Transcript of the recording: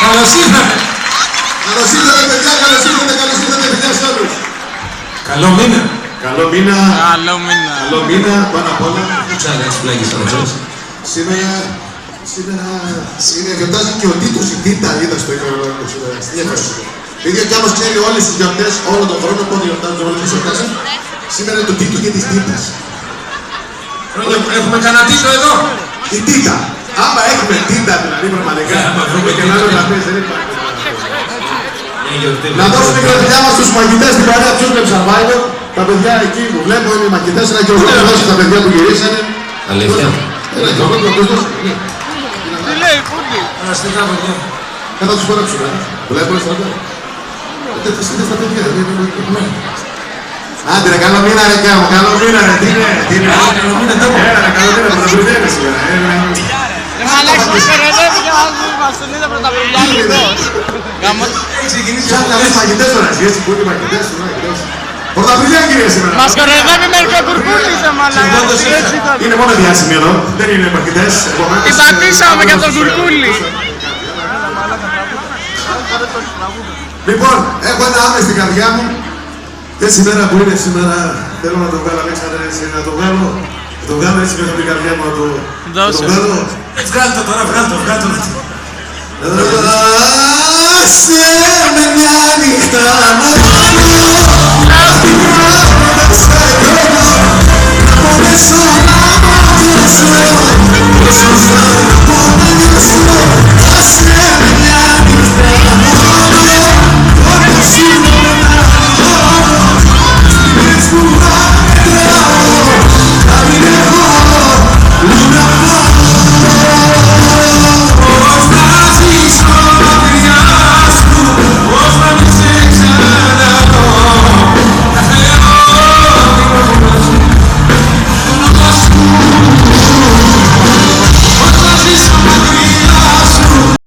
Καλώς ήρθατε. Καλώς ήρθατε παιδιά, καλώς ήρθατε παιδιά σε όλους. Καλό μήνα. Καλό μήνα. Καλό μήνα. Καλό μήνα, πάνω απ' όλα. Δεν ξέρω αν έχεις πλάγει στα λεφτά. Σήμερα γιορτάζει και ο Τίτος, η Τίτα, είδα στο ίδιο κι άμα ξέρει όλες τις γιορτές, όλο τον χρόνο, πότε γιορτάζουν όλες τις γιορτές. Σήμερα είναι το Τίτο και της Τίτας. Έχουμε κανένα Τίτο εδώ. Η Τίτα. Άμα έχουμε Τίτα, δηλαδή πραγματικά, και να άλλο να πες, δεν υπάρχει. Να δώσουμε και τα παιδιά μας στους μαγητές στην παρέα του Survivor Survivor. Τα παιδιά εκεί που βλέπω είναι οι μαγητές, ένα και ο Ζώκος τα παιδιά που γυρίσανε. Αλήθεια. Ένα και ο Ζώκος να τους δώσει. Τι λέει, Πούντι. Αναστικά παιδιά. Θα τους χορέψουμε. Βλέπω στρατό. Τέτοιες είναι στα παιδιά. Άντε ρε, καλό μήνα ρε Κάμο, καλό μήνα ρε, τι είναι. Καλό μήνα τόπο. Έλα ρε, καλό μήνα, πρωτοβουλία σήμερα. Μαλάκα, μας κοροϊδεύει και μας τον είδα πρωταπληκτικός. Σαν να λες μαγητές τώρα, εσύ που είναι μαγητές, πρωταπληκτία κυρία σήμερα. Μας κοροϊδεύει μερικά κουρκούλησε, μαλάκα. Είναι μόνο διάσημοι εδώ, δεν είναι μαγητές. Την πατήσαμε για τον κουρκούλι. Λοιπόν, έχω ένα άμε στην καρδιά μου και σήμερα που είναι σήμερα θέλω να το βγάλω Αλέξανδρε, να το βγάλω έτσι μέσα από την καρδιά μου, να το βγάλω. Βγάλ' το τώρα, βγάλ' το.